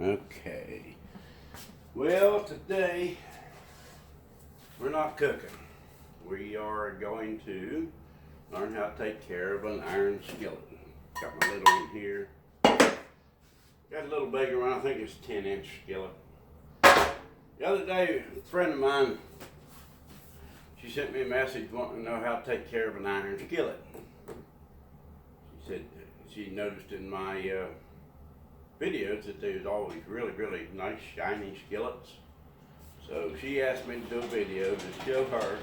Okay. Well, today we're not cooking. We are going to learn how to take care of an iron skillet. Got my little one here. Got a little bigger one. I think it's a 10-inch skillet. The other day, a friend of mine, she sent me a message wanting to know how to take care of an iron skillet. She said she noticed in my videos that there's always really nice shiny skillets. So she asked me to do a video to show her.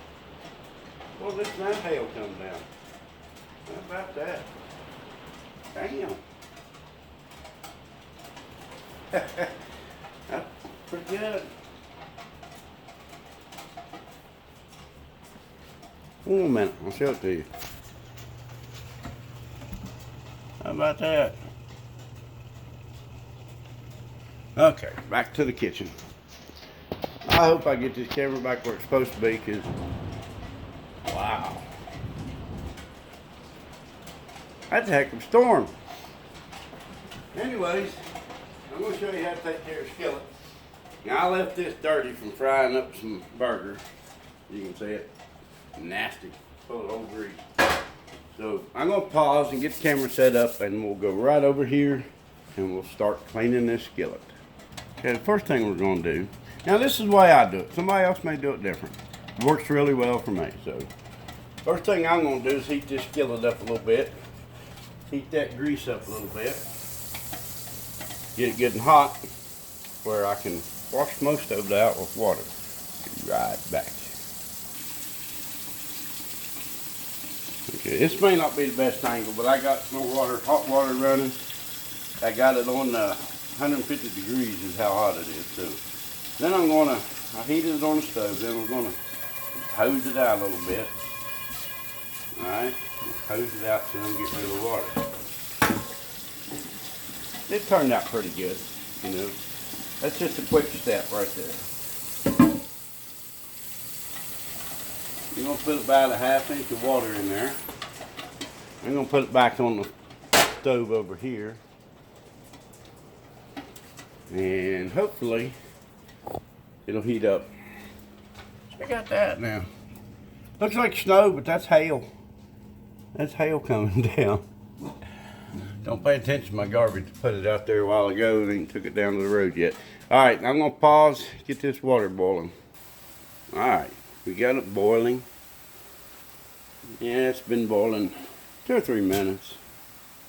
Well, listen, that hail come down. How about that? Damn. That's pretty good. Hold on a minute, I'll show it to you. How about that? Okay, back to the kitchen. I hope I get this camera back where it's supposed to be, because wow, that's a heck of a storm. Anyways, I'm going to show you how to take care of skillet. Now, I left this dirty from frying up some burgers. You can see it. Nasty. Full of old grease. So, I'm going to pause and get the camera set up, and we'll go right over here and we'll start cleaning this skillet. Okay, the first thing we're going to do, now this is the way I do it. Somebody else may do it different. It works really well for me. So, first thing I'm going to do is heat this skillet up a little bit. Heat that grease up a little bit. Get it getting hot where I can wash most of it out with water. Be right back. Okay, this may not be the best angle, but I got some water, hot water running. I got it on 150 degrees is how hot it is. So then I heated it on the stove. Then we're gonna hose it out a little bit. All right, hose it out so I don't get rid of the water. It turned out pretty good, you know. That's just a quick step right there. You're gonna put about a ½ inch of water in there. I'm gonna put it back on the stove over here. And hopefully it'll heat up. Check out that now. Looks like snow, but that's hail. That's hail coming down. Don't pay attention to my garbage. Put it out there a while ago and ain't took it down to the road yet. Alright, I'm going to pause, get this water boiling. Alright, we got it boiling. Yeah, it's been boiling 2 or 3 minutes.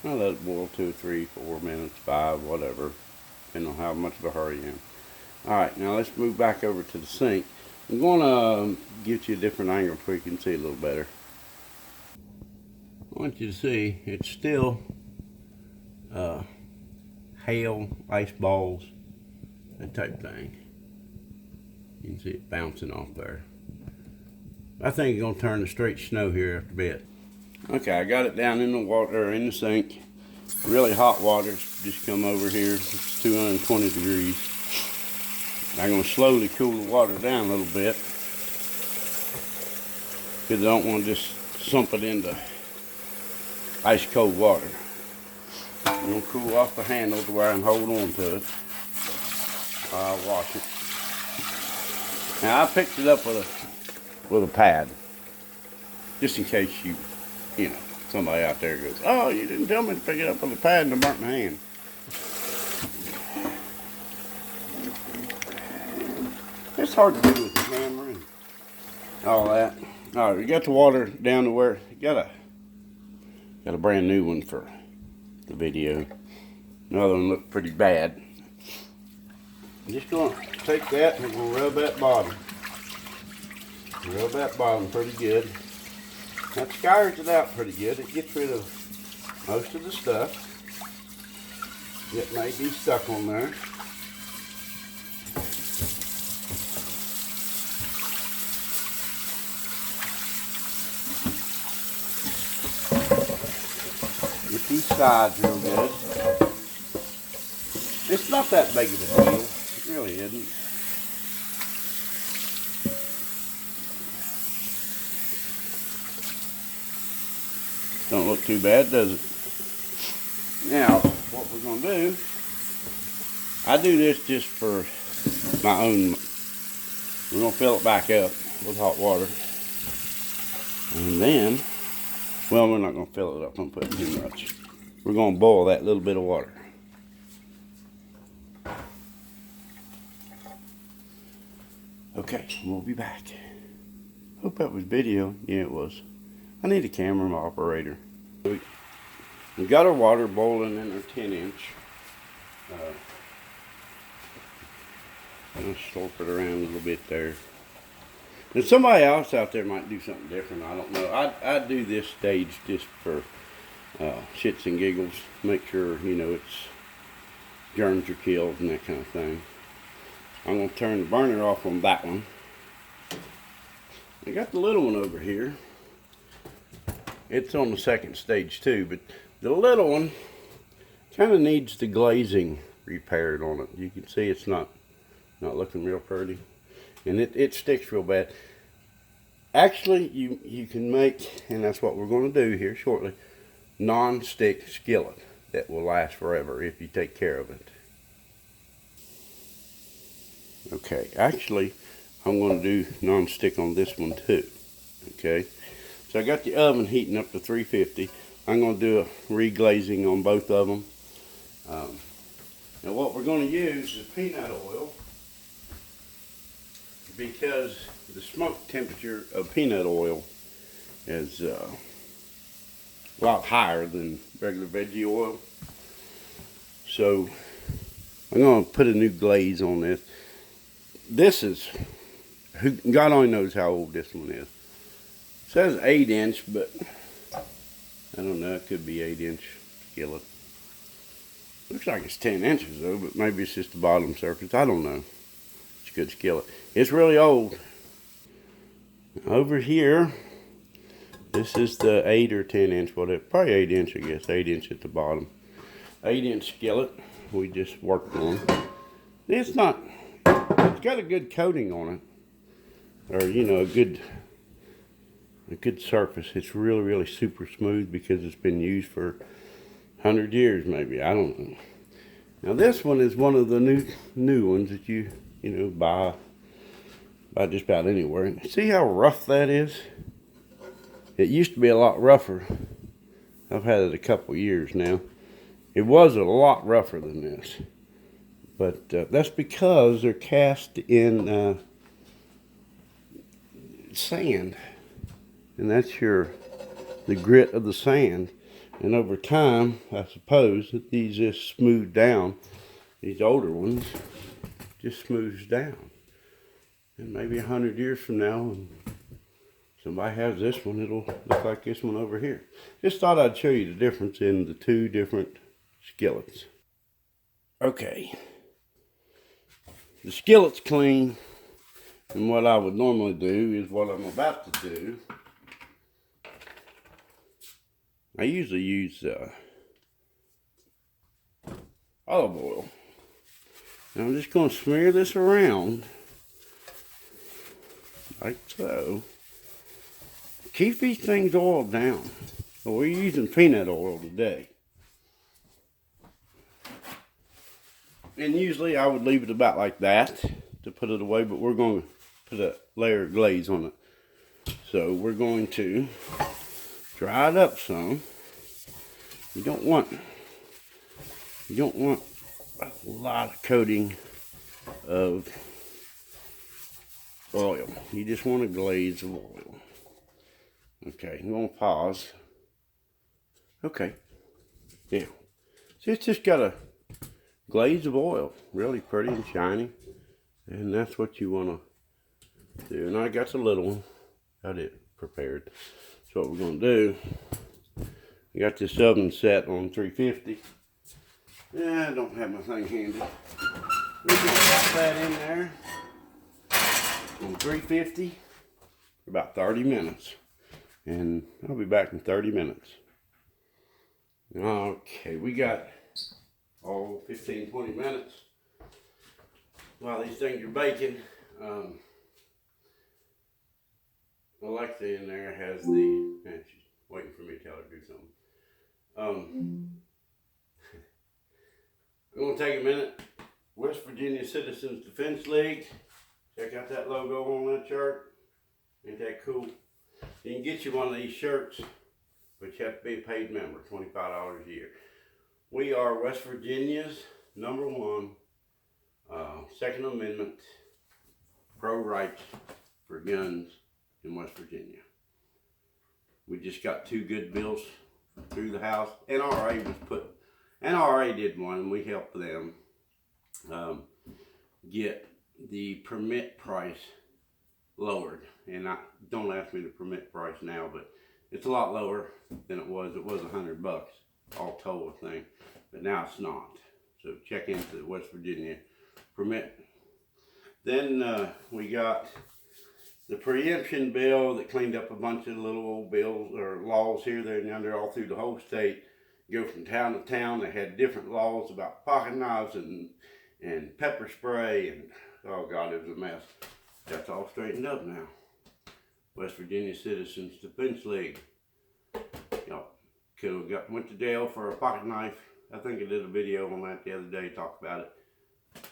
I'll let it boil 2 or 3, 4 minutes, 5, whatever. Depending on how much of a hurry I am. Alright, now let's move back over to the sink. I'm going to get you a different angle so you can see a little better. I want you to see it's still hail, ice balls, that type thing. You can see it bouncing off there. I think it's going to turn to straight snow here after a bit. Okay, I got it down in the water, in the sink. Really hot water just come over here. It's 220 degrees. I'm going to slowly cool the water down a little bit, because I don't want to just sump it into ice cold water. I'm going to cool off the handle to where I can hold on to it while I wash it. Now I picked it up with a pad, just in case you know, somebody out there goes, oh, you didn't tell me to pick it up with a pad and I burnt my hand. It's hard to do with the hammer and all that. All right, we got the water down to where you got a brand new one for the video. Another one looked pretty bad. I'm just gonna take that and we'll rub that bottom. Rub that bottom pretty good. That scours it out pretty good. It gets rid of most of the stuff that may be stuck on there. Get these sides real good. It's not that big of a deal. It really isn't. Don't look too bad, does it? Now, what we're going to do I do this just for my own. We're gonna fill it back up with hot water. And then, well, we're not gonna fill it up and put too much. We're gonna boil that little bit of water. Okay, we'll be back. Hope that was video. Yeah, it was. I need a camera operator. We got our water boiling in our 10-inch. I'm gonna slurp it around a little bit there. And somebody else out there might do something different. I don't know. I do this stage just for shits and giggles. Make sure, you know, it's germs are killed and that kind of thing. I'm going to turn the burner off on that one. I got the little one over here. It's on the second stage too, but the little one kind of needs the glazing repaired on it. You can see it's not looking real pretty. And it sticks real bad. Actually, you can make, and that's what we're going to do here shortly, non-stick skillet that will last forever if you take care of it. Okay, actually, I'm going to do non-stick on this one too. Okay, so I got the oven heating up to 350. I'm going to do a reglazing on both of them. Now what we're going to use is peanut oil, because the smoke temperature of peanut oil is a lot higher than regular veggie oil. So I'm going to put a new glaze on this. This is, God only knows how old this one is. It says 8-inch, but I don't know, it could be 8-inch skillet. Looks like it's 10 inches though, but maybe it's just the bottom surface. I don't know. It's a good skillet. It's really old. Over here, this is the 8 or 10 inch, whatever, probably 8 inch, I guess, 8 inch at the bottom. 8-inch skillet we just worked on. It's got a good coating on it, or you know, a good surface. It's really super smooth because it's been used for 100 years maybe. I don't know. Now this one is one of the new ones that you know buy just about anywhere. And see how rough that is? It used to be a lot rougher. I've had it a couple years now. It was a lot rougher than this, but that's because they're cast in sand, and that's the grit of the sand. And over time, I suppose that these just smooth down. These older ones just smooths down. And maybe 100 years from now, and somebody has this one, it'll look like this one over here. Just thought I'd show you the difference in the two different skillets. Okay. The skillet's clean, and what I would normally do is what I'm about to do. I usually use olive oil. And I'm just going to smear this around like so. Keep these things oiled down. Well, we're using peanut oil today. And usually I would leave it about like that to put it away, but we're going to put a layer of glaze on it. So we're going to dry it up some. You don't want a lot of coating of oil. You just want a glaze of oil. Okay, I'm going to pause. Okay, yeah. See, it's just got a glaze of oil, really pretty and shiny, and that's what you want to do. And I got the little one, got it prepared. So what we're going to do, I got this oven set on 350. Yeah, I don't have my thing handy. We're going to pop that in there on 350 for about 30 minutes. And I'll be back in 30 minutes. Okay, we got 15-20 minutes while these things are baking. Alexa in there has she's waiting for me to tell her to do something. I'm going to take a minute, West Virginia Citizens Defense League. Check out that logo on that shirt. Ain't that cool? You can get you one of these shirts, but you have to be a paid member, $25 a year. We are West Virginia's #1 Second Amendment pro-rights for guns in West Virginia. We just got 2 good bills through the House. NRA did one, and we helped them get the permit price lowered. And don't ask me the permit price now, but it's a lot lower than it was. It was $100 all told thing, but now it's not. So check into the West Virginia permit. Then we got the preemption bill that cleaned up a bunch of little old bills or laws here, there, and yonder, all through the whole state. Go from town to town. They had different laws about pocket knives and pepper spray, and oh God, it was a mess. That's all straightened up now. West Virginia Citizens Defense League. Y'all could have went to jail for a pocket knife. I think I did a video on that the other day, talked about it.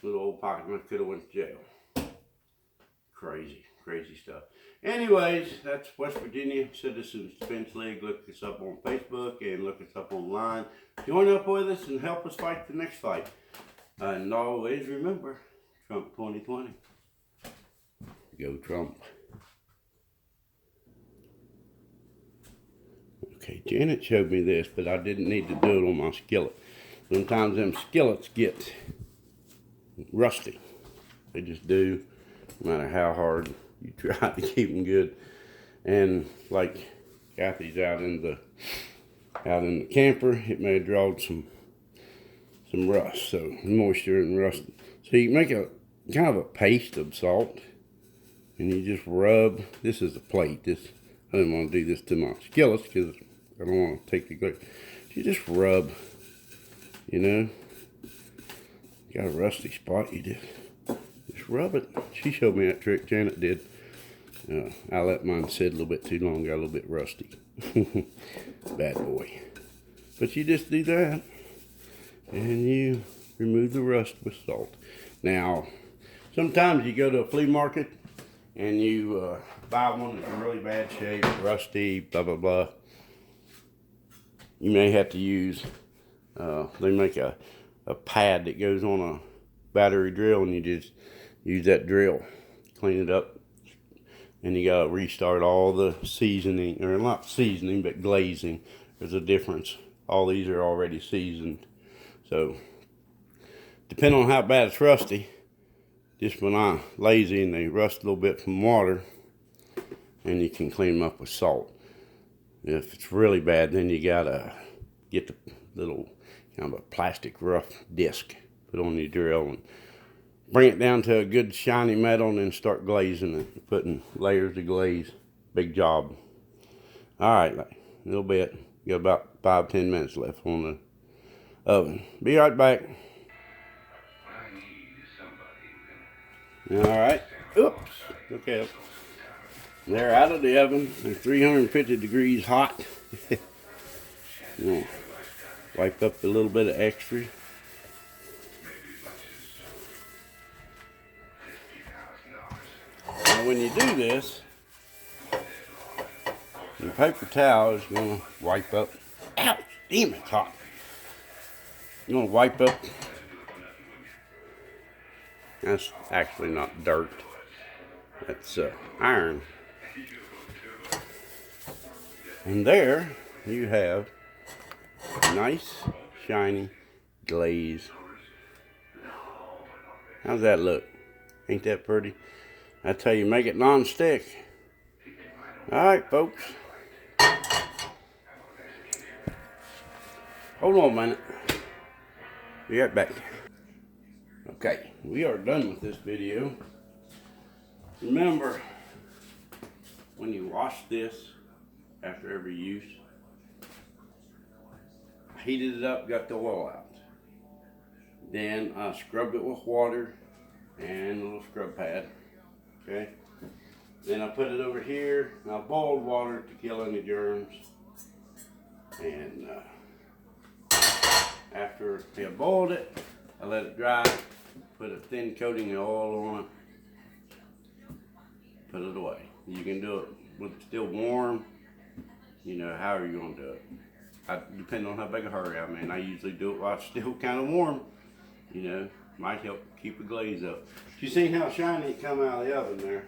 Little old pocket knife could have went to jail. Crazy, crazy stuff. Anyways, that's West Virginia Citizens Defense League. Look us up on Facebook and look us up online. Join up with us and help us fight the next fight. And always remember, Trump 2020. Go Trump. Okay, Janet showed me this, but I didn't need to do it on my skillet. Sometimes them skillets get rusty. They just do, no matter how hard you try to keep them good. And like Kathy's out in the camper, it may have drawn some rust, so moisture and rust. So you make a kind of a paste of salt, and you just rub. This is a plate. I didn't want to do this to my skillets because I don't want to take the glaze. You just rub, you know. Got a rusty spot, you just rub it. She showed me that trick, Janet did. I let mine sit a little bit too long, got a little bit rusty. Bad boy. But you just do that, and you remove the rust with salt. Now, sometimes you go to a flea market, and you buy one that's in really bad shape, rusty, blah, blah, blah. You may have to use, they make a pad that goes on a battery drill, and you just use that drill, clean it up, and you gotta restart all the seasoning, or not seasoning, but glazing. There's a difference. All these are already seasoned. So, depending on how bad it's rusty, just when I'm lazy and they rust a little bit from water, and you can clean them up with salt. If it's really bad, then you gotta get the little kind of a plastic rough disc, put on your drill, and bring it down to a good shiny metal, and then start glazing it, putting layers of glaze. Big job. All right, a little bit. You got about 5-10 minutes left on the oven. Be right back. All right. Oops. Okay. They're out of the oven. They're 350 degrees hot. Wipe up a little bit of extra. Now when you do this, your paper towel is going to wipe up. Ouch! Damn, it's hot. You're going to wipe up. That's actually not dirt. That's iron. And there you have nice, shiny glaze. How's that look? Ain't that pretty? I tell you, make it non-stick. All right, folks. Hold on a minute. Be right back. Okay, we are done with this video. Remember, when you wash this after every use, I heated it up, got the oil out. Then I scrubbed it with water and a little scrub pad. Okay. Then I put it over here, and I boiled water to kill any germs. And after I boiled it, I let it dry. put a thin coating of oil on it, put it away. You can do it with it still warm, you know, however you want to do it. Depending on how big a hurry I'm in. I usually do it while it's still kind of warm, you know, might help keep the glaze up. You see how shiny it come out of the oven there?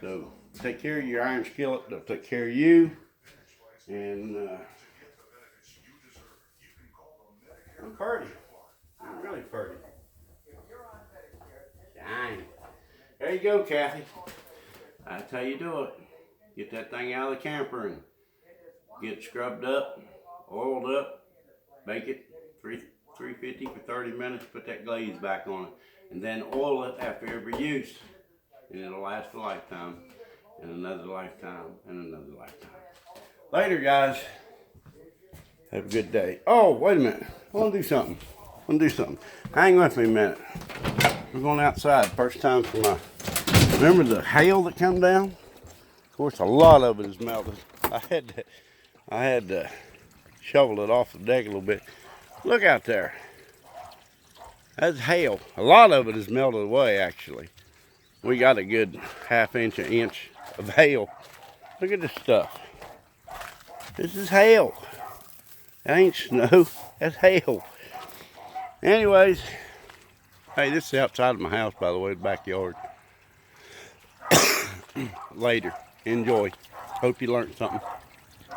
So take care of your iron skillet, they'll take care of you, and I'm pretty. I'm really pretty. Shiny. There you go, Kathy. That's how you do it. Get that thing out of the camper and get it scrubbed up, oiled up, bake it 350 for 30 minutes, put that glaze back on it, and then oil it after every use, and it'll last a lifetime, and another lifetime, and another lifetime. Later, guys. Have a good day. Oh, wait a minute. I want to do something. Hang with me a minute. We're going outside. First time for my... Remember the hail that come down? Of course, a lot of it is melted. I had to shovel it off the deck a little bit. Look out there. That's hail. A lot of it is melted away, actually. We got a good half inch, an inch of hail. Look at this stuff. This is hail. That ain't snow. That's hail. Anyways, hey, this is outside of my house, by the way, the backyard. Later. Enjoy. Hope you learned something.